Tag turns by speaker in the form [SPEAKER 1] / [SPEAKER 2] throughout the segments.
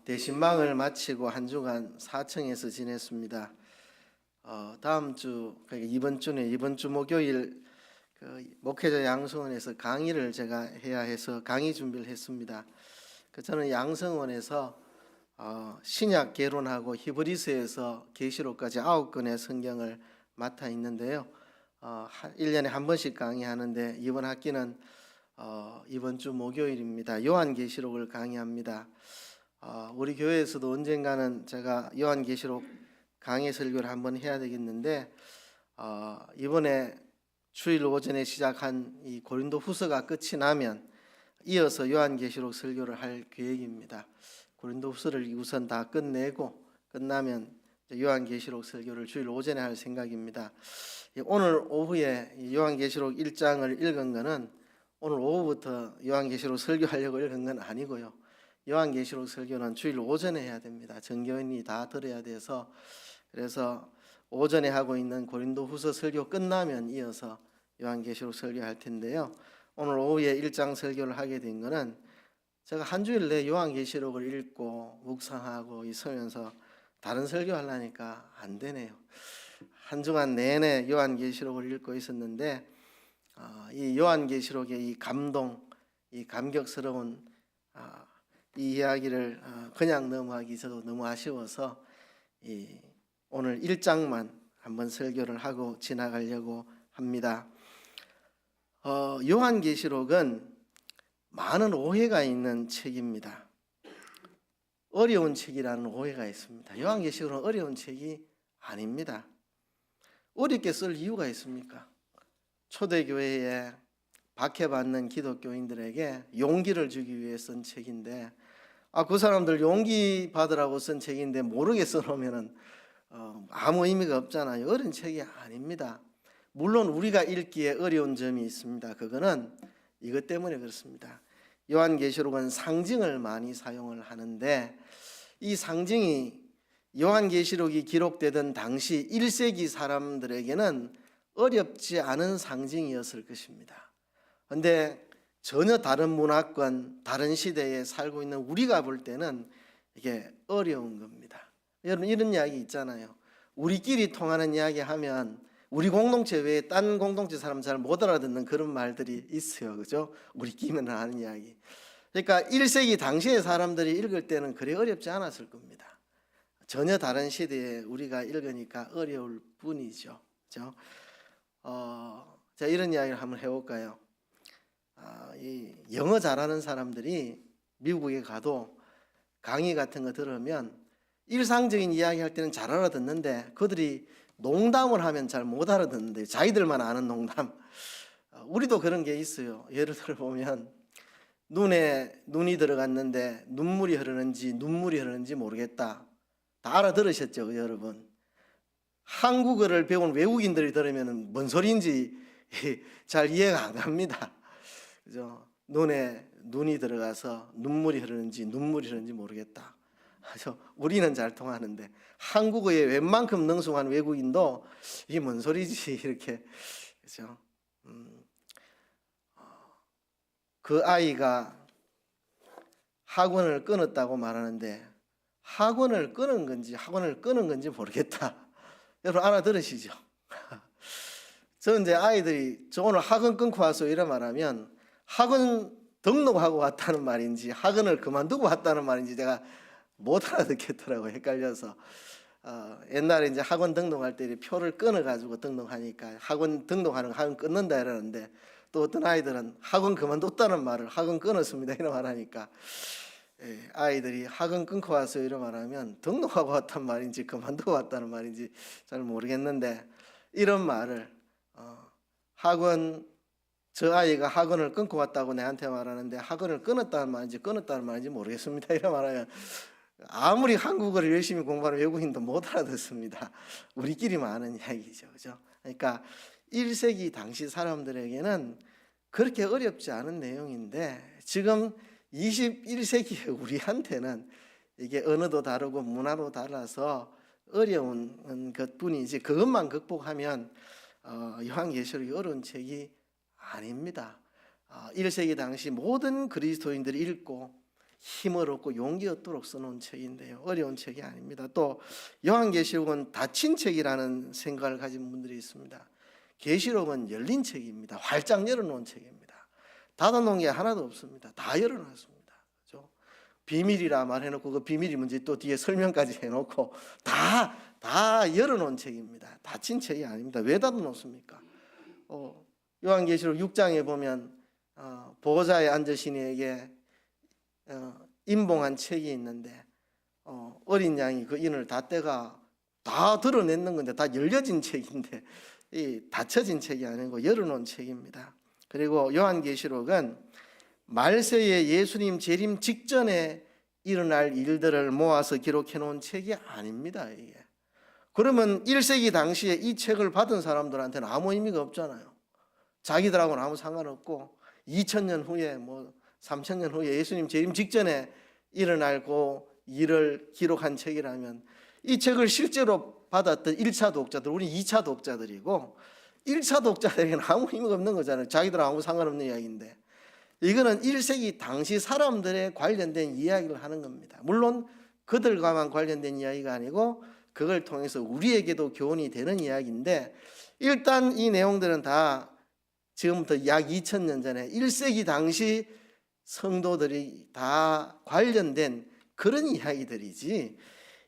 [SPEAKER 1] 대신방을 마치고 한 주간 사청에서 지냈습니다. 다음 주, 그러니까 이번 주 목요일 목회자 양성원에서 강의를 제가 해야 해서 강의 준비를 했습니다. 저는 양성원에서 신약 개론하고 히브리서에서 계시록까지 9권의 성경을 맡아 있는데요. 1년에 한 번씩 강의하는데 이번 학기는 이번 주 목요일입니다. 요한계시록을 강의합니다. 우리 교회에서도 언젠가는 제가 요한계시록 강의 설교를 한번 해야 되겠는데 이번에 주일 오전에 시작한 이 고린도후서가 끝이 나면 이어서 요한계시록 설교를 할 계획입니다. 고린도후서를 우선 다 끝내고 끝나면 요한계시록 설교를 주일 오전에 할 생각입니다. 오늘 오후에 요한계시록 1장을 읽은 것은 오늘 오후부터 요한계시록 설교하려고 읽은 건 아니고요. 요한계시록 설교는 주일 오전에 해야 됩니다. 전교인이 다 들어야 돼서 그래서 오전에 하고 있는 고린도후서 설교 끝나면 이어서 요한계시록 설교할 텐데요. 오늘 오후에 1장 설교를 하게 된 것은 제가 한 주일 내 요한계시록을 읽고 묵상하고 있으면서 다른 설교하려니까 안 되네요. 한 주간 내내 요한계시록을 읽고 있었는데 이 요한계시록의 이 감동, 이 감격스러운 이 이야기를 그냥 넘어가기 저도 너무 아쉬워서 오늘 1장만 한번 설교를 하고 지나가려고 합니다. 요한계시록은 많은 오해가 있는 책입니다. 어려운 책이라는 오해가 있습니다. 요한계시록은 어려운 책이 아닙니다. 어렵게 쓸 이유가 있습니까? 초대교회에 박해받는 기독교인들에게 용기를 주기 위해 쓴 책인데 그 사람들 용기 받으라고 쓴 책인데 모르게 써놓으면 아무 의미가 없잖아요. 어려운 책이 아닙니다. 물론 우리가 읽기에 어려운 점이 있습니다. 그거는 이것 때문에 그렇습니다. 요한계시록은 상징을 많이 사용을 하는데 이 상징이 요한계시록이 기록되던 당시 1세기 사람들에게는 어렵지 않은 상징이었을 것입니다. 그런데 전혀 다른 문화권, 다른 시대에 살고 있는 우리가 볼 때는 이게 어려운 겁니다. 여러분 이런 이야기 있잖아요. 우리끼리 통하는 이야기 하면 우리 공동체 외에 딴 공동체 사람 잘 못 알아듣는 그런 말들이 있어요. 그죠? 우리끼리만 하는 이야기. 그러니까 1세기 당시의 사람들이 읽을 때는 그리 어렵지 않았을 겁니다. 전혀 다른 시대에 우리가 읽으니까 어려울 뿐이죠. 그죠? 자, 이런 이야기를 한번 해볼까요? 이 영어 잘하는 사람들이 미국에 가도 강의 같은 거 들으면 일상적인 이야기 할 때는 잘 알아듣는데 그들이 농담을 하면 잘 못 알아듣는데 자기들만 아는 농담. 우리도 그런 게 있어요. 예를 들어 보면 눈에 눈이 들어갔는데 눈물이 흐르는지 모르겠다. 다 알아들으셨죠, 여러분? 한국어를 배운 외국인들이 들으면 뭔 소리인지 잘 이해가 안 갑니다. 그죠? 눈에 눈이 들어가서 눈물이 흐르는지 모르겠다. 우리는 잘 통하는데 한국어에 웬만큼 능숙한 외국인도 이게 뭔 소리지 이렇게 그죠? 그 아이가 학원을 끊었다고 말하는데 학원을 끊은 건지 모르겠다. 여러분 알아들으시죠? 저 이제 아이들이 저 오늘 학원 끊고 와서 이래 말하면 학원 등록하고 왔다는 말인지 학원을 그만두고 왔다는 말인지 제가 못 알아듣겠더라고요. 헷갈려서 옛날에 이제 학원 등록할 때 표를 끊어가지고 등록하니까 학원 등록하는 거 학원 끊는다 이러는데 또 어떤 아이들은 학원 그만뒀다는 말을 학원 끊었습니다 이런 말하니까 아이들이 학원 끊고 와서 이런 말하면 등록하고 왔단 말인지 그만두고 왔다는 말인지 잘 모르겠는데 이런 말을 저 아이가 학원을 끊고 왔다고 내한테 말하는데 학원을 끊었다는 말인지 모르겠습니다 이런 말하면 아무리 한국어를 열심히 공부하는 외국인도 못 알아듣습니다. 우리끼리만 아는 이야기죠. 그죠? 그러니까 1세기 당시 사람들에게는 그렇게 어렵지 않은 내용인데 지금 21세기의 우리한테는 이게 언어도 다르고 문화도 달라서 어려운 것뿐이지 그것만 극복하면 요한계시록이 어려운 책이 아닙니다. 1세기 당시 모든 그리스도인들이 읽고 힘을 얻고 용기 얻도록 써놓은 책인데요. 어려운 책이 아닙니다. 또 요한계시록은 닫힌 책이라는 생각을 가진 분들이 있습니다. 계시록은 열린 책입니다. 활짝 열어놓은 책입니다. 닫아놓은 게 하나도 없습니다. 다 열어놨습니다. 그렇죠? 비밀이라 말해놓고 그 비밀이 뭔지 또 뒤에 설명까지 해놓고 다 열어놓은 책입니다. 닫힌 책이 아닙니다. 왜 닫아놓습니까? 요한계시록 6장에 보면 보호자에 앉으신 이에게 임봉한 책이 있는데 어린 양이 그 인을 다 떼가 다 드러내는 건데 다 열려진 책인데 이 닫혀진 책이 아니고 열어놓은 책입니다. 그리고 요한계시록은 말세에 예수님 재림 직전에 일어날 일들을 모아서 기록해 놓은 책이 아닙니다. 이게. 그러면 1세기 당시에 이 책을 받은 사람들한테는 아무 의미가 없잖아요. 자기들하고는 아무 상관없고 2000년 후에 3000년 후에 예수님 재림 직전에 일어날 그 일을 기록한 책이라면 이 책을 실제로 받았던 1차 독자들, 우리 2차 독자들이고 1차 독자들에게는 아무 의미가 없는 거잖아요. 자기들하고 아무 상관없는 이야기인데 이거는 1세기 당시 사람들에 관련된 이야기를 하는 겁니다. 물론 그들과만 관련된 이야기가 아니고 그걸 통해서 우리에게도 교훈이 되는 이야기인데 일단 이 내용들은 다 지금부터 약 2000년 전에 1세기 당시 성도들이 다 관련된 그런 이야기들이지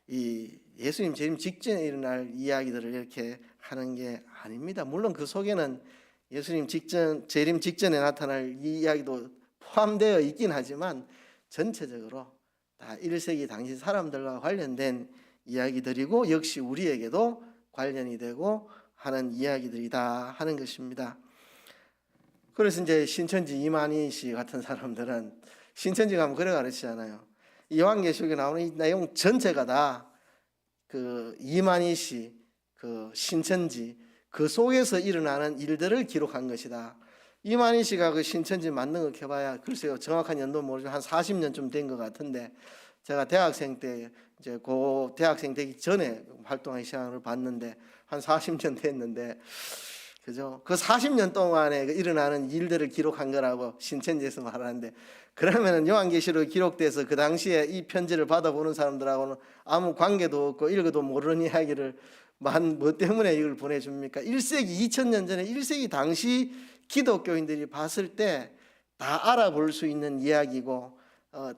[SPEAKER 1] 이 예수님 재림 직전에 일어날 이야기들을 이렇게 하는 게 아닙니다. 물론 그 속에는 예수님 재림 직전에 나타날 이 이야기도 포함되어 있긴 하지만 전체적으로 다 1세기 당시 사람들과 관련된 이야기들이고 역시 우리에게도 관련이 되고 하는 이야기들이다 하는 것입니다. 그래서 이제 신천지 이만희 씨 같은 사람들은 신천지 가면 그래 가르치잖아요. 요한계시록에 나오는 이 내용 전체가 다 그 이만희 씨, 그 신천지 그 속에서 일어나는 일들을 기록한 것이다. 이만희 씨가 그 신천지 만든 거 해봐야 글쎄요 정확한 연도 모르지만 한 40년쯤 된 것 같은데 제가 대학생 때 이제 그 대학생 되기 전에 활동하기 시작을 봤는데 한 40년 됐는데 그죠? 그 40년 동안에 일어나는 일들을 기록한 거라고 신천지에서 말하는데 그러면은 요한계시록이 기록돼서 그 당시에 이 편지를 받아보는 사람들하고는 아무 관계도 없고 읽어도 모르는 이야기를 뭐 때문에 이걸 보내줍니까? 1세기 2000년 전에 1세기 당시 기독교인들이 봤을 때 다 알아볼 수 있는 이야기고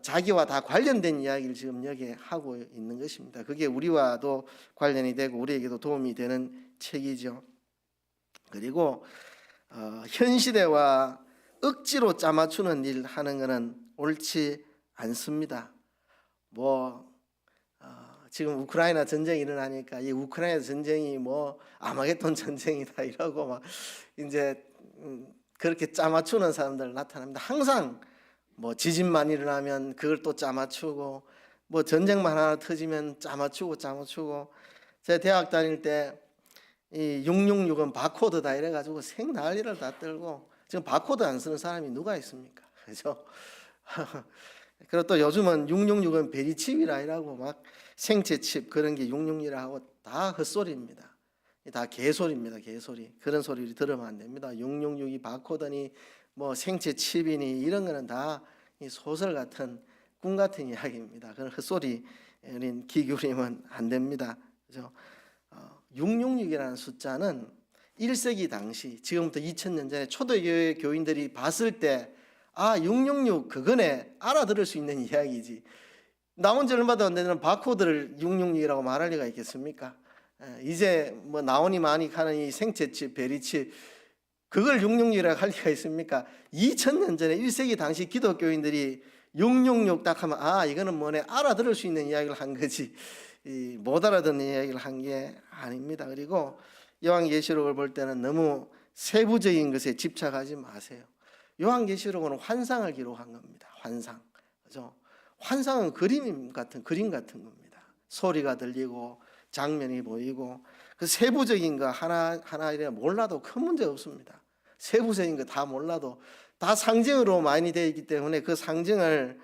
[SPEAKER 1] 자기와 다 관련된 이야기를 지금 여기에 하고 있는 것입니다. 그게 우리와도 관련이 되고 우리에게도 도움이 되는 책이죠. 그리고 현 시대와 억지로 짜맞추는 일 하는 것은 옳지 않습니다. 지금 우크라이나 전쟁이 일어나니까 이 우크라이나 전쟁이 아마겟돈 전쟁이다 이러고 막 이제 그렇게 짜맞추는 사람들 나타납니다. 항상 지진만 일어나면 그걸 또 짜맞추고 전쟁만 하나 터지면 짜맞추고 제가 대학 다닐 때 이 666은 바코드다 이래가지고 생 난리를 다 떨고 지금 바코드 안 쓰는 사람이 누가 있습니까? 그죠? 그리고 또 요즘은 666은 베리칩이라 이라고 막 생체칩 그런 게 666이라 하고 다 헛소리입니다. 다 개소리입니다. 개소리. 그런 소리를 들으면 안 됩니다. 666이 바코드니 생체칩이니 이런 거는 다 소설 같은 꿈 같은 이야기입니다. 그런 헛소리 기울이면 안 됩니다. 그죠? 666이라는 숫자는 1세기 당시 지금부터 2000년 전에 초대교회 교인들이 봤을 때 666 그거네 알아들을 수 있는 이야기지 나온 지 얼마도 안 되는 바코드를 666이라고 말할 리가 있겠습니까? 이제 나오니 많이 가는 이 생체칩 베리칩 그걸 666이라고 할 리가 있습니까? 2000년 전에 1세기 당시 기독교인들이 666 딱 하면 이거는 뭐네 알아들을 수 있는 이야기를 한 거지 못 알아듣는 이야기를 한 게 아닙니다. 그리고 요한계시록을 볼 때는 너무 세부적인 것에 집착하지 마세요. 요한계시록은 환상을 기록한 겁니다. 환상. 그죠? 환상은 그림 같은 겁니다. 소리가 들리고 장면이 보이고 그 세부적인 거 하나 이래 몰라도 큰 문제 없습니다. 세부적인 거 다 몰라도 다 상징으로 많이 되어 있기 때문에 그 상징을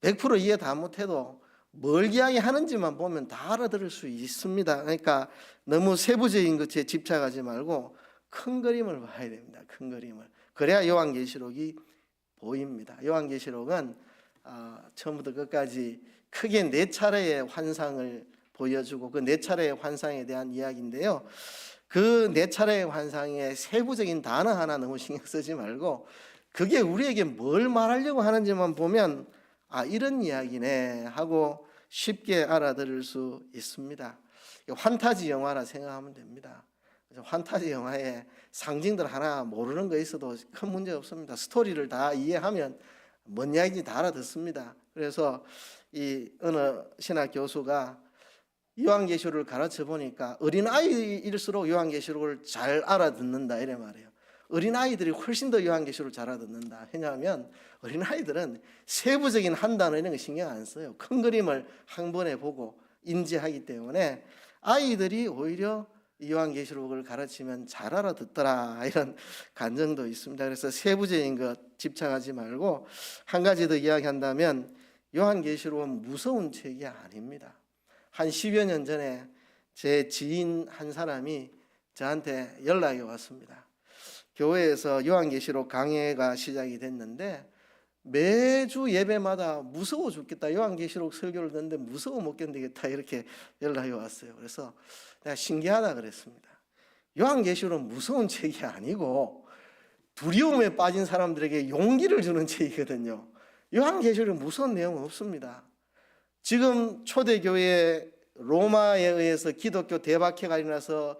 [SPEAKER 1] 100% 이해 다 못해도 뭘 이야기하는지만 보면 다 알아들을 수 있습니다. 그러니까 너무 세부적인 것에 집착하지 말고 큰 그림을 봐야 됩니다. 큰 그림을. 그래야 요한계시록이 보입니다. 요한계시록은 처음부터 끝까지 크게 4차례의 환상을 보여주고 그 4차례의 환상에 대한 이야기인데요. 그 4차례의 환상에 세부적인 단어 하나 너무 신경 쓰지 말고 그게 우리에게 뭘 말하려고 하는지만 보면 이런 이야기네 하고 쉽게 알아들을 수 있습니다. 환타지 영화라 생각하면 됩니다. 환타지 영화에 상징들 하나 모르는 거 있어도 큰 문제 없습니다. 스토리를 다 이해하면 뭔 이야기인지 다 알아듣습니다. 그래서 이 어느 신학 교수가 요한계시록을 가르쳐 보니까 어린아이일수록 요한계시록을 잘 알아듣는다 이래 말해요. 어린아이들이 훨씬 더 요한계시록을 잘 알아듣는다. 왜냐하면 어린아이들은 세부적인 한 단어 이런 거 신경 안 써요. 큰 그림을 한 번에 보고 인지하기 때문에 아이들이 오히려 요한계시록을 가르치면 잘 알아듣더라 이런 간증도 있습니다. 그래서 세부적인 것 집착하지 말고 한 가지 더 이야기한다면 요한계시록은 무서운 책이 아닙니다. 한 10여 년 전에 제 지인 한 사람이 저한테 연락이 왔습니다. 교회에서 요한계시록 강해가 시작이 됐는데 매주 예배마다 무서워 죽겠다. 요한계시록 설교를 듣는데 무서워 못 견디겠다. 이렇게 연락이 왔어요. 그래서 내가 신기하다 그랬습니다. 요한계시록은 무서운 책이 아니고 두려움에 빠진 사람들에게 용기를 주는 책이거든요. 요한계시록은 무서운 내용은 없습니다. 지금 초대교회 로마에 의해서 기독교 대박해가 일어나서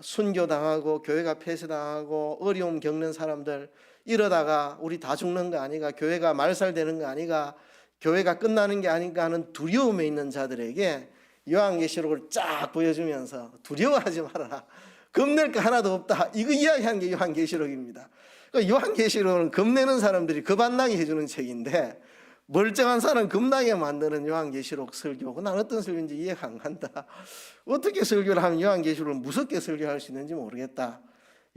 [SPEAKER 1] 순교당하고 교회가 폐쇄당하고 어려움 겪는 사람들 이러다가 우리 다 죽는 거 아니가, 교회가 말살되는 거 아니가, 교회가 끝나는 게 아닌가 하는 두려움에 있는 자들에게 요한계시록을 쫙 보여주면서 두려워하지 말아라, 겁낼 거 하나도 없다, 이거 이야기하는 게 요한계시록입니다. 요한계시록은 겁내는 사람들이 겁 안 나게 해주는 책인데 멀쩡한 사람 겁나게 만드는 요한계시록 설교, 난 어떤 설교인지 이해가 안 간다. 어떻게 설교를 하면 요한계시록을 무섭게 설교할 수 있는지 모르겠다.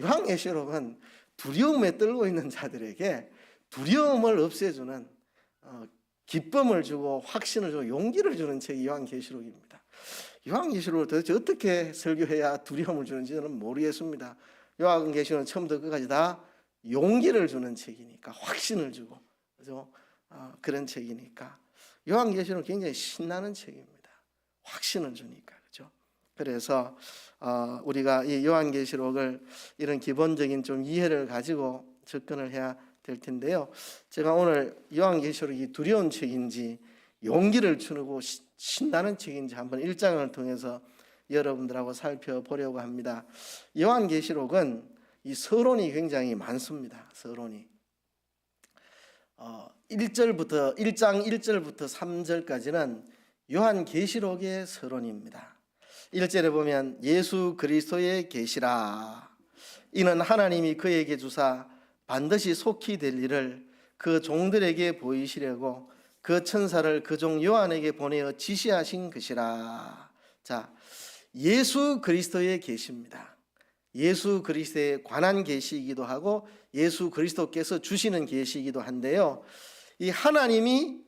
[SPEAKER 1] 요한계시록은 두려움에 떨고 있는 자들에게 두려움을 없애주는 기쁨을 주고 확신을 주고 용기를 주는 책이 요한계시록입니다. 요한계시록을 도대체 어떻게 설교해야 두려움을 주는지 저는 모르겠습니다. 요한계시록은 처음부터 끝까지 다 용기를 주는 책이니까, 확신을 주고, 그죠? 그런 책이니까 요한계시록은 굉장히 신나는 책입니다. 확신을 주니까, 그죠? 그래서 우리가 이 요한계시록을 이런 기본적인 좀 이해를 가지고 접근을 해야 될 텐데요. 제가 오늘 요한계시록이 두려운 책인지 용기를 주고 신나는 책인지 한번 1장을 통해서 여러분들하고 살펴보려고 합니다. 요한계시록은 이 서론이 굉장히 많습니다. 서론이 1장 1절부터 3절까지는 요한계시록의 서론입니다. 1절에 보면 예수 그리스도의 계시라, 이는 하나님이 그에게 주사 반드시 속히 될 일을 그 종들에게 보이시려고 그 천사를 그 종 요한에게 보내어 지시하신 것이라. 자, 예수 그리스도의 계시입니다. 예수 그리스도에 관한 계시이기도 하고 예수 그리스도께서 주시는 계시이기도 한데요, 이 하나님이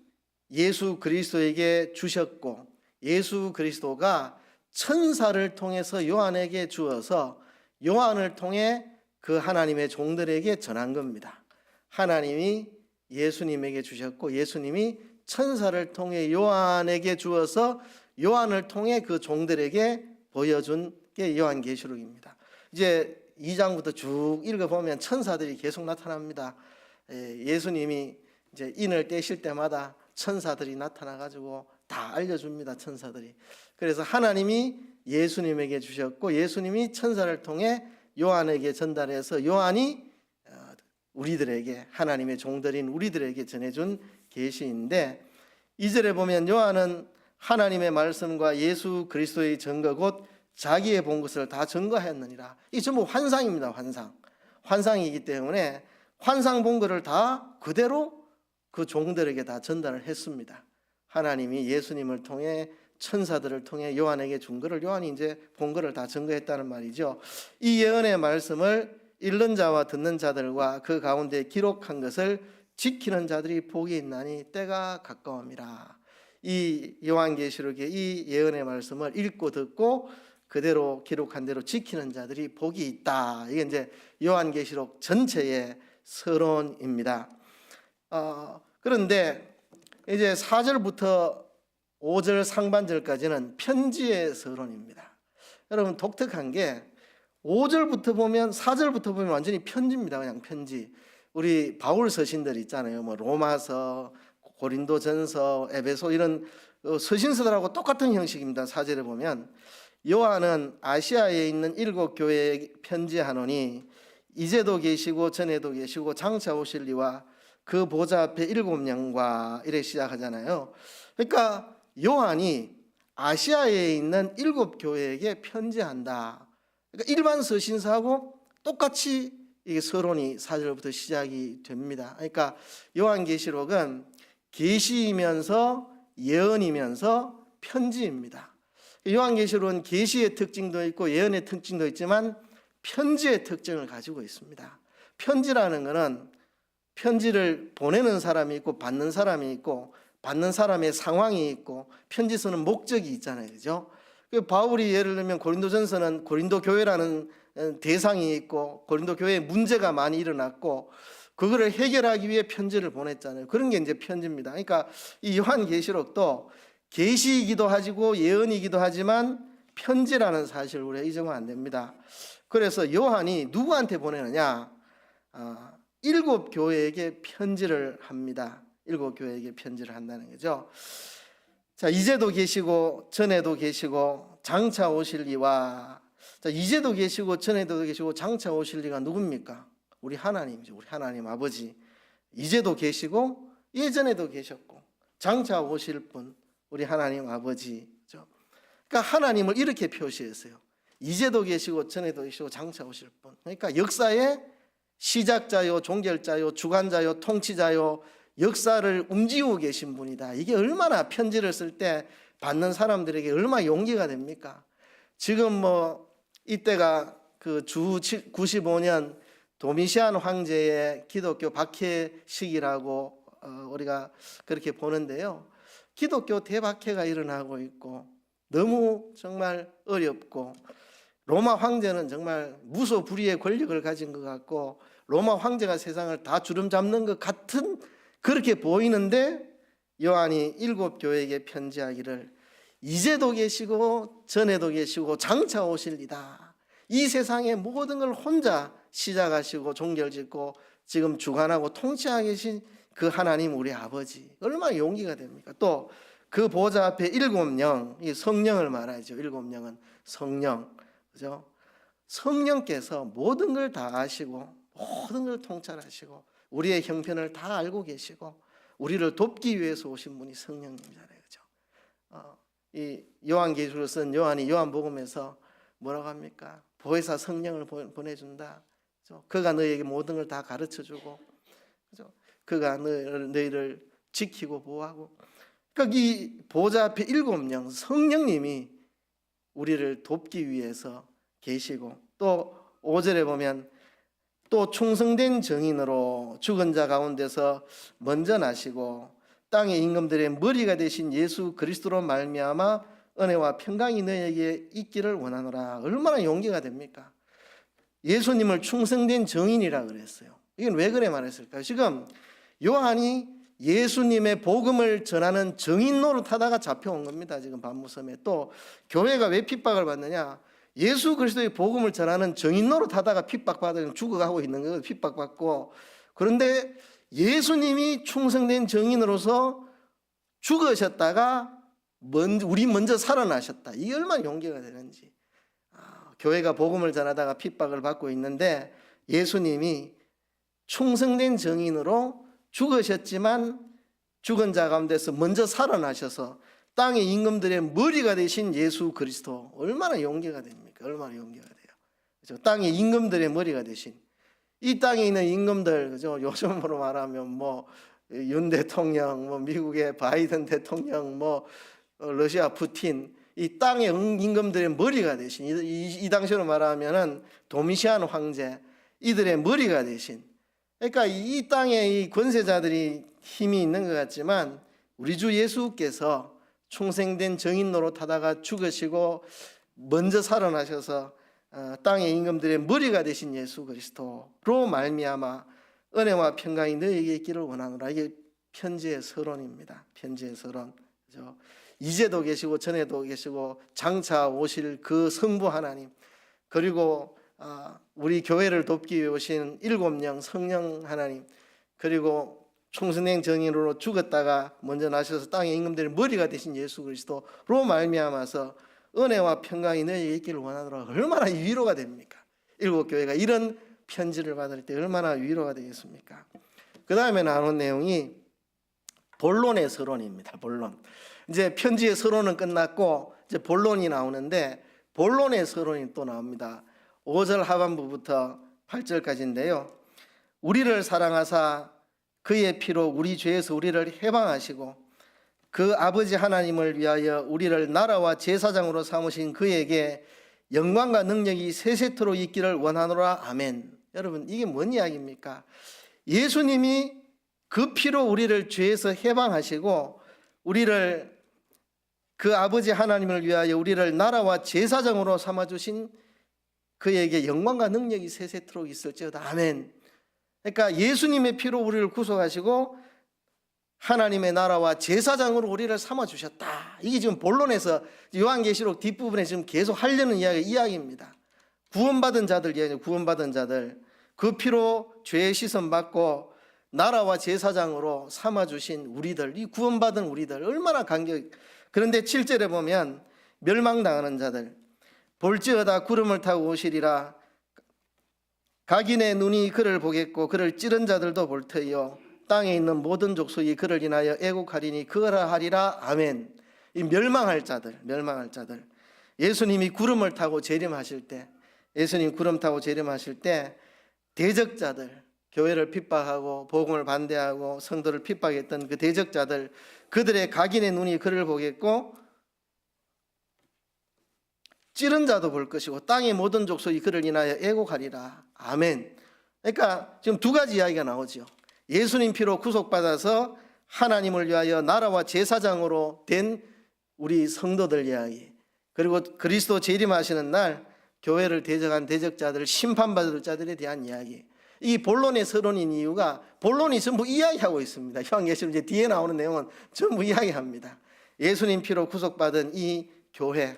[SPEAKER 1] 예수 그리스도에게 주셨고 예수 그리스도가 천사를 통해서 요한에게 주어서 요한을 통해 그 하나님의 종들에게 전한 겁니다. 하나님이 예수님에게 주셨고 예수님이 천사를 통해 요한에게 주어서 요한을 통해 그 종들에게 보여준 게 요한계시록입니다. 이제 2장부터 쭉 읽어보면 천사들이 계속 나타납니다. 예수님이 이제 인을 떼실 때마다 천사들이 나타나가지고 다 알려줍니다. 천사들이. 그래서 하나님이 예수님에게 주셨고 예수님이 천사를 통해 요한에게 전달해서 요한이 우리들에게, 하나님의 종들인 우리들에게 전해준 계시인데, 2절에 보면 요한은 하나님의 말씀과 예수 그리스도의 증거 곧 자기의 본 것을 다 증거하였느니라. 이 전부 환상입니다. 환상이기 때문에 환상 본 것을 다 그대로 그 종들에게 다 전달을 했습니다. 하나님이 예수님을 통해 천사들을 통해 요한에게 준 것을 요한이 이제 본 것을 다 증거했다는 말이죠. 이 예언의 말씀을 읽는 자와 듣는 자들과 그 가운데 기록한 것을 지키는 자들이 복이 있나니 때가 가까움이라. 이 요한계시록의 이 예언의 말씀을 읽고 듣고 그대로 기록한 대로 지키는 자들이 복이 있다. 이게 이제 요한계시록 전체의 서론입니다. 그런데 이제 4절부터 5절 상반절까지는 편지의 서론입니다. 여러분 독특한 게 5절부터 보면 4절부터 보면 완전히 편지입니다. 그냥 편지. 우리 바울 서신들 있잖아요. 뭐 로마서, 고린도전서, 에베소 이런 서신서들하고 똑같은 형식입니다. 4절에 보면 요한은 아시아에 있는 7 교회에 편지하노니 이제도 계시고 전에도 계시고 장차 오실 이와 그 보좌 앞에 7명과 이렇게 시작하잖아요. 그러니까 요한이 아시아에 있는 7 교회에게 편지한다. 그러니까 일반 서신서하고 똑같이 이게 서론이 4절부터 시작이 됩니다. 그러니까 요한계시록은 계시이면서 예언이면서 편지입니다. 요한계시록은 계시의 특징도 있고 예언의 특징도 있지만 편지의 특징을 가지고 있습니다. 편지라는 것은 편지를 보내는 사람이 있고 받는 사람이 있고 받는 사람의 상황이 있고 편지 쓰는 목적이 있잖아요. 그죠? 바울이 예를 들면 고린도전서는 고린도 교회라는 대상이 있고 고린도 교회에 문제가 많이 일어났고 그거를 해결하기 위해 편지를 보냈잖아요. 그런 게 이제 편지입니다. 그러니까 이 요한계시록도 계시이기도 하고 예언이기도 하지만 편지라는 사실을 우리가 잊으면 안 됩니다. 그래서 요한이 누구한테 보내느냐? 7 교회에게 편지를 합니다. 7 교회에게 편지를 한다는 거죠. 자, 이제도 계시고 전에도 계시고 장차 오실 이와, 자, 이제도 계시고 전에도 계시고 장차 오실 이가 누굽니까? 우리 하나님이죠. 우리 하나님 아버지. 이제도 계시고 예전에도 계셨고 장차 오실 분 우리 하나님 아버지죠. 그러니까 하나님을 이렇게 표시했어요. 이제도 계시고 전에도 계시고 장차 오실 분. 그러니까 역사의 시작자요, 종결자요, 주관자요, 통치자요, 역사를 움직이고 계신 분이다. 이게 얼마나 편지를 쓸 때 받는 사람들에게 얼마나 용기가 됩니까? 지금 뭐 이때가 그 주 95년 도미시안 황제의 기독교 박해식이라고 우리가 그렇게 보는데요. 기독교 대박해가 일어나고 있고 너무 정말 어렵고 로마 황제는 정말 무소불위의 권력을 가진 것 같고 로마 황제가 세상을 다 주름잡는 것 같은 그렇게 보이는데 요한이 7 교회에게 편지하기를 이제도 계시고 전에도 계시고 장차 오실리다. 이 세상의 모든 걸 혼자 시작하시고 종결짓고 지금 주관하고 통치하고 계신 그 하나님 우리 아버지 얼마나 용기가 됩니까? 또 그 보좌 앞에 7명, 이 성령을 말하죠. 7명은 성령, 그죠? 성령께서 모든 걸 다 아시고 모든 걸 통찰하시고 우리의 형편을 다 알고 계시고 우리를 돕기 위해서 오신 분이 성령님이잖아요, 그죠? 이 요한계시록을 쓴 요한이 요한복음에서 뭐라고 합니까? 보혜사 성령을 보내준다. 그죠? 그가 너희에게 모든 걸 다 가르쳐주고, 그죠? 그가 너희를 지키고 보호하고. 그러니까 이 보좌 앞에 7명 성령님이 우리를 돕기 위해서 계시고 또 5절에 보면 또 충성된 정인으로 죽은 자 가운데서 먼저 나시고 땅의 임금들의 머리가 되신 예수 그리스도로 말미암아 은혜와 평강이 너희에게 있기를 원하노라. 얼마나 용기가 됩니까? 예수님을 충성된 정인이라 그랬어요. 이건 왜 그래 말했을까요? 지금 요한이 예수님의 복음을 전하는 정인 노릇하다가 잡혀온 겁니다. 지금 반무섬에. 또 교회가 왜 핍박을 받느냐? 예수 그리스도의 복음을 전하는 정인 노릇하다가 핍박받아 죽어가고 있는 거예요. 핍박받고. 그런데 예수님이 충성된 정인으로서 죽으셨다가 우리 먼저 살아나셨다. 이게 얼마나 용기가 되는지. 교회가 복음을 전하다가 핍박을 받고 있는데 예수님이 충성된 정인으로 죽으셨지만 죽은 자 가운데서 먼저 살아나셔서 땅의 임금들의 머리가 되신 예수 그리스도 얼마나 용기가 됩니까? 얼마나 용기가 돼요. 그렇죠? 땅의 임금들의 머리가 되신 이 땅에 있는 임금들, 그죠? 요즘으로 말하면 뭐 윤 대통령, 뭐 미국의 바이든 대통령, 뭐 러시아 푸틴, 이 땅의 임금들의 머리가 되신 이 당시로 말하면은 도미시안 황제 이들의 머리가 되신. 그러니까 이 땅에 이 권세자들이 힘이 있는 것 같지만 우리 주 예수께서 충성된 정인 노릇하다가 죽으시고 먼저 살아나셔서 땅의 임금들의 머리가 되신 예수 그리스도로 말미암아 은혜와 평강이 너희에게 있기를 원하노라. 이게 편지의 서론입니다. 편지의 서론. 그죠? 이제도 계시고 전에도 계시고 장차 오실 그 성부 하나님, 그리고 우리 교회를 돕기 위해 오신 7명 성령 하나님, 그리고 총선행 정인으로 죽었다가 먼저 나셔서 땅의 임금들의 머리가 되신 예수 그리스도로 말미암아서 은혜와 평강이 너희에게 있기를 원하노라. 얼마나 위로가 됩니까? 일곱 교회가 이런 편지를 받을 때 얼마나 위로가 되겠습니까? 그 다음에 나오는 내용이 본론의 서론입니다. 본론. 이제 편지의 서론은 끝났고 이제 본론이 나오는데, 본론의 서론이 또 나옵니다. 5절 하반부부터 8절까지인데요. 우리를 사랑하사 그의 피로 우리 죄에서 우리를 해방하시고 그 아버지 하나님을 위하여 우리를 나라와 제사장으로 삼으신 그에게 영광과 능력이 세세토록 있기를 원하노라. 아멘. 여러분, 이게 뭔 이야기입니까? 예수님이 그 피로 우리를 죄에서 해방하시고 우리를 그 아버지 하나님을 위하여 우리를 나라와 제사장으로 삼아주신 그에게 영광과 능력이 세세토록 있을지어다. 아멘. 그러니까 예수님의 피로 우리를 구속하시고 하나님의 나라와 제사장으로 우리를 삼아주셨다. 이게 지금 본론에서 요한계시록 뒷부분에 지금 계속 하려는 이야기입니다. 구원받은 자들 이야기죠. 구원받은 자들. 그 피로 죄의 씻음 받고 나라와 제사장으로 삼아주신 우리들, 이 구원받은 우리들 얼마나 그런데 7절에 보면 멸망당하는 자들, 볼지어다 구름을 타고 오시리라. 각인의 눈이 그를 보겠고 그를 찌른 자들도 볼 터이요 땅에 있는 모든 족속이 그를 인하여 애곡하리니 그러라 하리라. 아멘. 이 멸망할 자들. 예수님이 구름을 타고 재림하실 때, 예수님 구름 타고 재림하실 때 대적자들, 교회를 핍박하고 복음을 반대하고 성도를 핍박했던 그 대적자들, 그들의 각인의 눈이 그를 보겠고 찌른 자도 볼 것이고 땅의 모든 족속이 그를 인하여 애곡하리라. 아멘. 그러니까 지금 두 가지 이야기가 나오죠. 예수님 피로 구속받아서 하나님을 위하여 나라와 제사장으로 된 우리 성도들 이야기, 그리고 그리스도 재림하시는 날 교회를 대적한 대적자들, 심판받을 자들에 대한 이야기. 이 본론의 서론인 이유가 본론이 전부 이야기하고 있습니다. 요한계시록 이제 뒤에 나오는 내용은 전부 이야기합니다. 예수님 피로 구속받은 이 교회,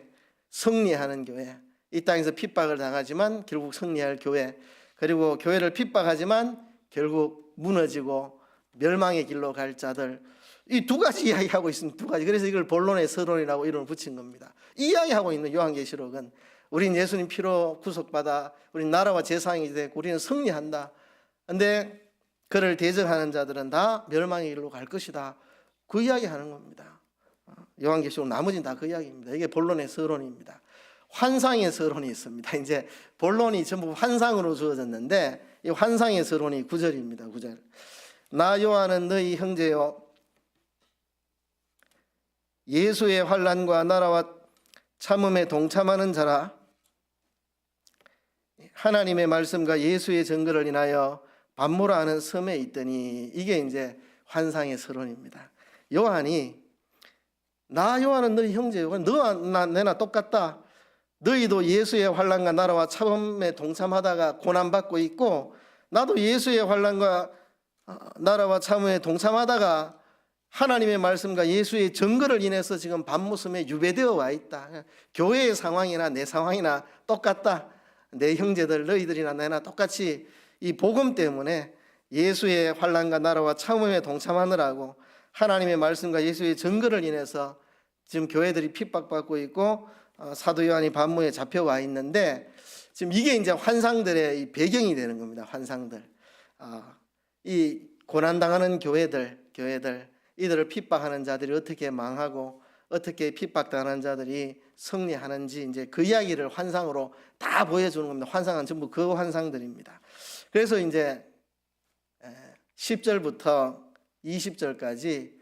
[SPEAKER 1] 승리하는 교회, 이 땅에서 핍박을 당하지만 결국 승리할 교회, 그리고 교회를 핍박하지만 결국 무너지고 멸망의 길로 갈 자들, 이 두 가지 이야기하고 있습니다. 두 가지. 그래서 이걸 본론의 서론이라고 이름을 붙인 겁니다. 이 이야기하고 있는 요한계시록은 우린 예수님 피로 구속받아 우린 나라와 제사장이 되고 우리는 승리한다. 그런데 그를 대적하는 자들은 다 멸망의 길로 갈 것이다. 그 이야기하는 겁니다. 요한계시록 나머지는 다 그 이야기입니다. 이게 본론의 서론입니다. 환상의 서론이 있습니다. 이제 본론이 전부 환상으로 주어졌는데 이 환상의 서론이 9절입니다. 9절. 나 요한은 너희 형제요 예수의 환난과 나라와 참음에 동참하는 자라. 하나님의 말씀과 예수의 증거를 인하여 반모라 하는 섬에 있더니, 이게 이제 환상의 서론입니다. 요한이 나 요한은 너희 형제요, 너와 내나 똑같다. 너희도 예수의 환난과 나라와 참음에 동참하다가 고난받고 있고 나도 예수의 환난과 나라와 참음에 동참하다가 하나님의 말씀과 예수의 증거를 인해서 지금 반모섬에 유배되어 와 있다. 교회의 상황이나 내 상황이나 똑같다. 내 형제들 너희들이나 내나 똑같이 이 복음 때문에 예수의 환난과 나라와 참음에 동참하느라고 하나님의 말씀과 예수의 증거를 인해서 지금 교회들이 핍박받고 있고 사도 요한이 반모에 잡혀와 있는데, 지금 이게 이제 환상들의 이 배경이 되는 겁니다. 환상들. 이 고난당하는 교회들 이들을 핍박하는 자들이 어떻게 망하고 어떻게 핍박당하는 자들이 승리하는지 이제 그 이야기를 환상으로 다 보여주는 겁니다. 환상은 전부 그 환상들입니다. 그래서 이제 10절부터 20절까지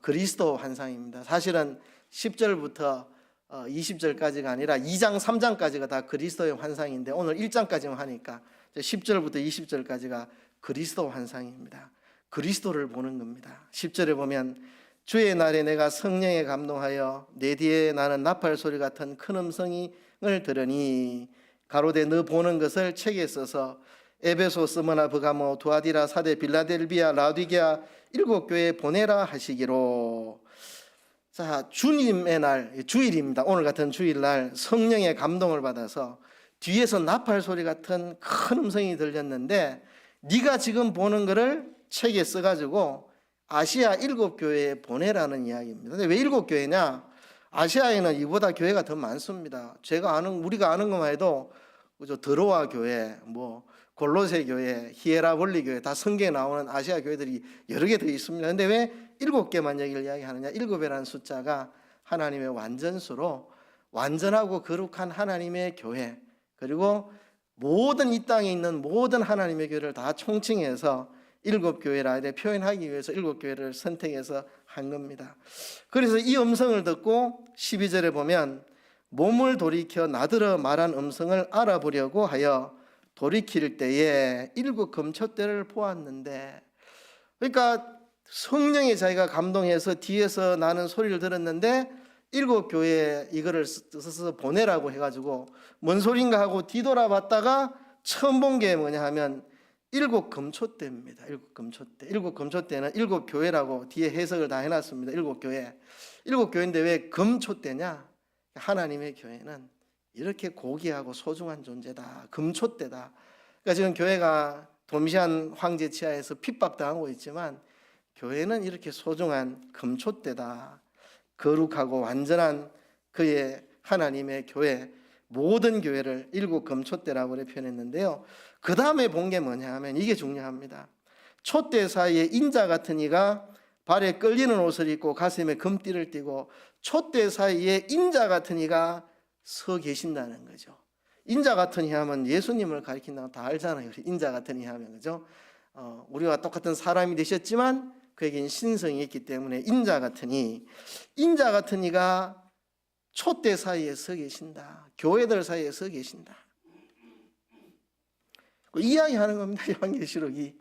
[SPEAKER 1] 그리스도 환상입니다. 사실은 10절부터 20절까지가 아니라 2장 3장까지가 다 그리스도의 환상인데 오늘 1장까지만 하니까 10절부터 20절까지가 그리스도 환상입니다. 그리스도를 보는 겁니다. 10절에 보면 주의 날에 내가 성령에 감동하여 내 뒤에 나는 나팔 소리 같은 큰 음성을 들으니 가로되 너 보는 것을 책에 써서 에베소, 스무나, 버가모, 두아디라, 사데, 빌라델비아, 라디게아 7교회에 보내라 하시기로. 자, 주님의 날, 주일입니다. 오늘 같은 주일날 성령의 감동을 받아서 뒤에서 나팔 소리 같은 큰 음성이 들렸는데, 네가 지금 보는 거를 책에 써가지고 아시아 7교회에 보내라는 이야기입니다. 근데 왜 7교회냐? 아시아에는 이보다 교회가 더 많습니다. 우리가 아는 것만 해도 그죠? 드로아 교회, 뭐 골로새 교회, 히에라볼리 교회, 다 성경에 나오는 아시아 교회들이 여러 개 더 있습니다. 근데 왜 7개만 여기를 이야기하느냐? 7이라는 숫자가 하나님의 완전수로 완전하고 거룩한 하나님의 교회, 그리고 모든 이 땅에 있는 모든 하나님의 교회를 다 총칭해서 7교회라 이렇게 표현하기 위해서 7교회를 선택해서 한 겁니다. 그래서 이 음성을 듣고 12절에 보면 몸을 돌이켜 나더러 말한 음성을 알아보려고 하여 돌이킬 때에 7 금초대를 보았는데, 그러니까 성령의 자기가 감동해서 뒤에서 나는 소리를 들었는데 7교회에 이거를 써서 보내라고 해가지고 뭔 소린가 하고 뒤돌아봤다가 처음 본 게 뭐냐 하면 7 금초대입니다. 7 금초대. 7 금초대는 7교회라고 뒤에 해석을 다 해놨습니다. 7교회. 7교회인데 왜 금초대냐? 하나님의 교회는 이렇게 고귀하고 소중한 존재다. 금초대다. 그러니까 지금 교회가 도미시안 황제 치하에서 핍박당하고 있지만 교회는 이렇게 소중한 금초대다. 거룩하고 완전한 그의 하나님의 교회, 모든 교회를 7 금초대라고 표현했는데요. 그 다음에 본 게 뭐냐 하면 이게 중요합니다. 촛대 사이에 인자 같은 이가 발에 끌리는 옷을 입고 가슴에 금띠를 띠고 촛대 사이에 인자 같은 이가 서 계신다는 거죠. 인자 같은 이 하면 예수님을 가리킨다고 다 알잖아요. 인자 같은 이 하면, 그죠? 우리와 똑같은 사람이 되셨지만 그에겐 신성이 있기 때문에 인자 같은 이가 촛대 사이에 서 계신다. 교회들 사이에 서 계신다. 이야기하는 겁니다. 요한계시록이.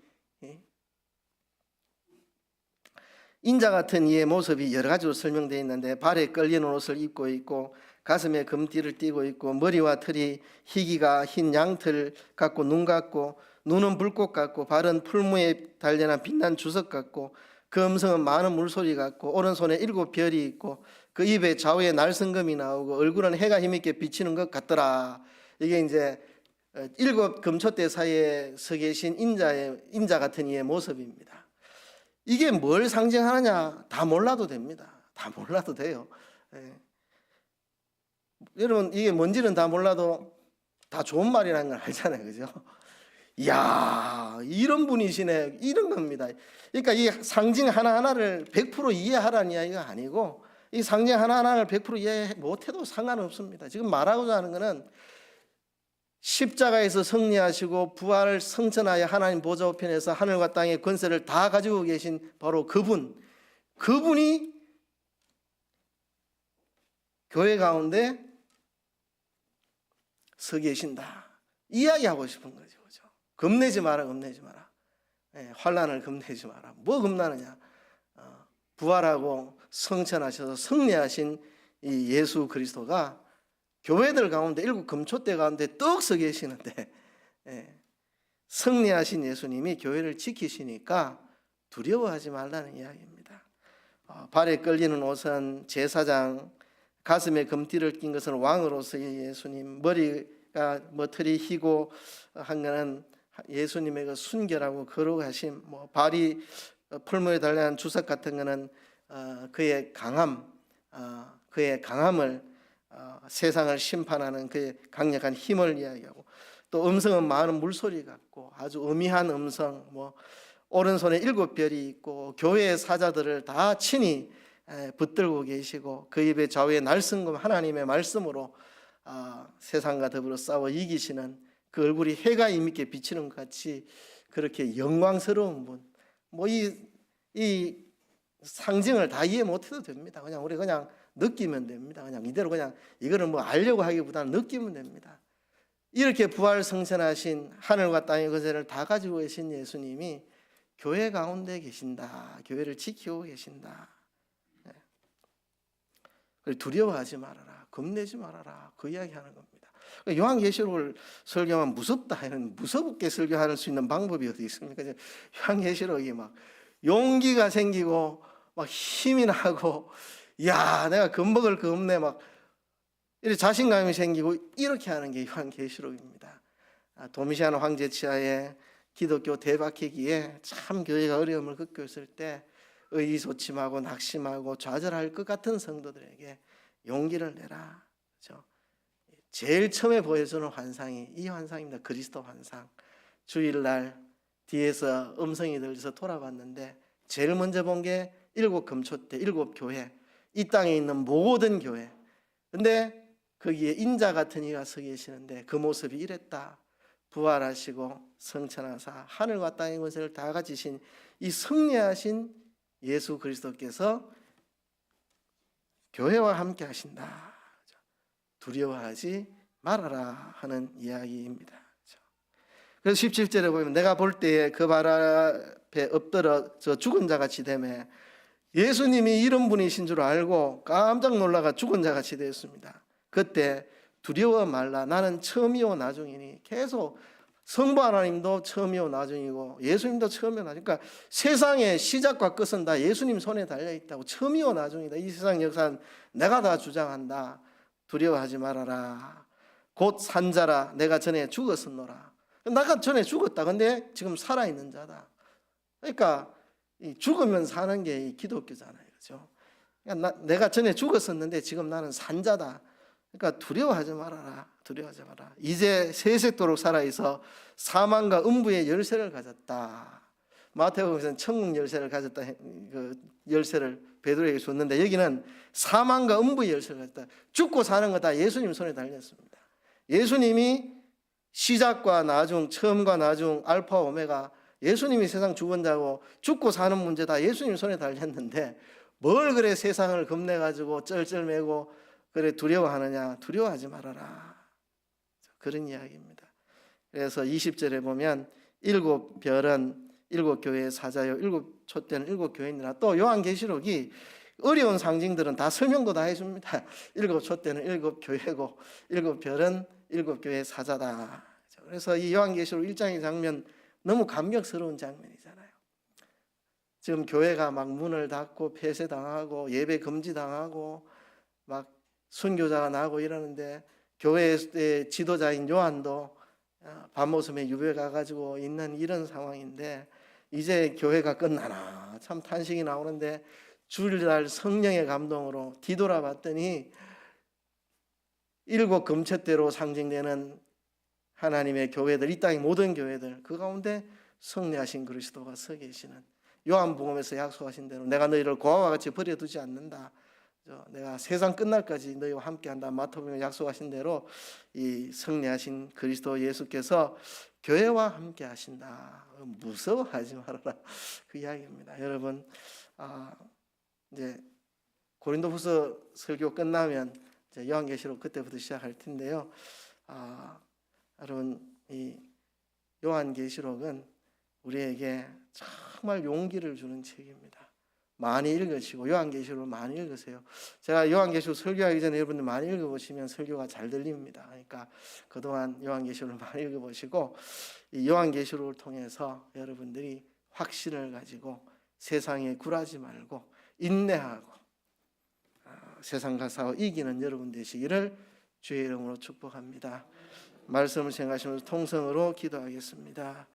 [SPEAKER 1] 인자 같은 이의 모습이 여러 가지로 설명되어 있는데, 발에 끌리는 옷을 입고 있고 가슴에 금띠를 띠고 있고 머리와 털이 희기가 흰 양털 같고 눈 같고 눈은 불꽃 같고 발은 풀무에 단련한 빛난 주석 같고 그 음성은 많은 물소리 같고 오른손에 7 별이 있고 그 입에 좌우에 날성금이 나오고 얼굴은 해가 힘있게 비치는 것 같더라. 이게 이제 7 금초대 사이에 서 계신 인자 같은 이의 모습입니다. 이게 뭘 상징하느냐? 다 몰라도 됩니다. 다 몰라도 돼요. 여러분, 이게 뭔지는 다 몰라도 다 좋은 말이라는 걸 알잖아요. 그죠? 이야, 이런 분이시네. 이런 겁니다. 그러니까 이 상징 하나하나를 100% 이해하라는 이야기가 아니고, 이 상징 하나하나를 100% 이해 못해도 상관없습니다. 지금 말하고자 하는 것은 십자가에서 승리하시고 부활을 성천하여 하나님 보좌 우편에서 하늘과 땅의 권세를 다 가지고 계신 바로 그분이 교회 가운데 서 계신다. 이야기하고 싶은 거죠. 그죠? 겁내지 마라. 환난을 겁내지 마라. 뭐 겁나느냐? 부활하고 성천하셔서 승리하신 이 예수 그리스도가 교회들 가운데 7 금초대 가운데 떡 서 계시는데, 승리하신 예수님이 교회를 지키시니까 두려워하지 말라는 이야기입니다. 발에 끌리는 옷은 제사장, 가슴에 금띠를 낀 것은 왕으로서의 예수님, 머리가 털이 희고 한 것은 예수님의 그 순결하고 거룩하심, 발이 풀무에 달린 주석 같은 것은 그의 강함을 세상을 심판하는 그의 강력한 힘을 이야기하고, 또 음성은 많은 물소리 같고 아주 음이한 음성, 오른손에 7 별이 있고 교회의 사자들을 다 친히 붙들고 계시고 그 입에 좌우에 날성금 하나님의 말씀으로 세상과 더불어 싸워 이기시는 그 얼굴이 해가 힘있게 비치는 것 같이 그렇게 영광스러운 분. 이 상징을 다 이해 못해도 됩니다. 우리 그냥 느끼면 됩니다. 그냥 이대로 그냥 이거를 알려고 하기보다는 느끼면 됩니다. 이렇게 부활 성천하신 하늘과 땅의 권세를 다 가지고 계신 예수님이 교회 가운데 계신다. 교회를 지키고 계신다. 두려워하지 말아라. 겁내지 말아라. 그 이야기하는 겁니다. 요한계시록을 설교하면 무섭다, 이런 무섭게 설교할 수 있는 방법이 어디 있습니까? 요한계시록이 막 용기가 생기고 막 힘이 나고, 야, 내가 겁먹을 거 없네, 막 이렇게 자신감이 생기고, 이렇게 하는 게 요한계시록입니다. 도미시안 황제 치하에 기독교 대박히기에 참 교회가 어려움을 겪고 있을 때 의기소침하고 낙심하고 좌절할 것 같은 성도들에게 용기를 내라. 그렇죠? 제일 처음에 보여주는 환상이 이 환상입니다. 그리스도 환상. 주일날 뒤에서 음성이 들려서 돌아봤는데 제일 먼저 본 게 7 금초대 7 교회, 이 땅에 있는 모든 교회. 근데 거기에 인자 같은 이가 서 계시는데 그 모습이 이랬다. 부활하시고 성천하사 하늘과 땅의 권세를 다 가지신 이 승리하신 예수 그리스도께서 교회와 함께 하신다. 두려워하지 말아라 하는 이야기입니다. 그래서 17절에 보면 내가 볼 때에 그 발 앞에 엎드려 저 죽은 자같이 되매 예수님이 이런 분이신 줄 알고 깜짝 놀라가 죽은 자같이 되었습니다. 그때 두려워 말라. 나는 처음이요 나중이니. 계속 성부 하나님도 처음이요 나중이고 예수님도 처음이요 나중. 그러니까 세상의 시작과 끝은 다 예수님 손에 달려 있다고. 처음이요 나중이다. 이 세상 역사는 내가 다 주장한다. 두려워하지 말아라. 곧 산자라. 내가 전에 죽었었노라. 내가 전에 죽었다. 근데 지금 살아있는 자다. 그러니까 죽으면 사는 게 이 기독교잖아요. 그렇죠? 그러니까 내가 전에 죽었었는데 지금 나는 산자다. 그러니까 두려워하지 말아라. 두려워하지 마라. 이제 세세토록 살아있어 사망과 음부의 열쇠를 가졌다. 마태복음에서는 천국 열쇠를 가졌다. 그 열쇠를 베드로에게 줬는데 여기는 사망과 음부의 열쇠를 가졌다. 죽고 사는 거 다 예수님 손에 달렸습니다. 예수님이 시작과 나중, 처음과 나중, 알파 오메가, 예수님이 세상 주권자고 죽고 사는 문제 다 예수님 손에 달렸는데 뭘 그래 세상을 겁내가지고 쩔쩔매고 그래 두려워하느냐. 두려워하지 말아라. 그런 이야기입니다. 그래서 20절에 보면 7별은 7교회의 사자요 7촛대는 7교회인이라. 또 요한계시록이 어려운 상징들은 다 설명도 다 해줍니다. 7촛대는 7교회고 7별은 7교회의 사자다. 그래서 이 요한계시록 1장의 장면 너무 감격스러운 장면이잖아요. 지금 교회가 막 문을 닫고 폐쇄당하고 예배 금지당하고 막 순교자가 나고 이러는데 교회의 지도자인 요한도 밤모섬에 유배 가가지고 있는 이런 상황인데 이제 교회가 끝나나 참 탄식이 나오는데 주일날 성령의 감동으로 뒤돌아봤더니 7 금초대로 상징되는 하나님의 교회들, 이 땅의 모든 교회들, 그 가운데 승리하신 그리스도가 서 계시는, 요한복음에서 약속하신 대로 내가 너희를 고아와 같이 버려두지 않는다. 내가 세상 끝날까지 너희와 함께한다. 마태복음에 약속하신 대로 이 승리하신 그리스도 예수께서 교회와 함께하신다. 무서워하지 말아라. 그 이야기입니다. 여러분, 이제 고린도후서 설교 끝나면 이제 요한계시록 그때부터 시작할 텐데요. 여러분, 이 요한계시록은 우리에게 정말 용기를 주는 책입니다. 많이 읽으시고 요한계시록을 많이 읽으세요. 제가 요한계시록 설교하기 전에 여러분들 많이 읽어보시면 설교가 잘 들립니다. 그러니까 그동안 요한계시록을 많이 읽어보시고 이 요한계시록을 통해서 여러분들이 확신을 가지고 세상에 굴하지 말고 인내하고 세상과 싸워 이기는 여러분 되시기를 주의 이름으로 축복합니다. 말씀을 생각하시면서 통성으로 기도하겠습니다.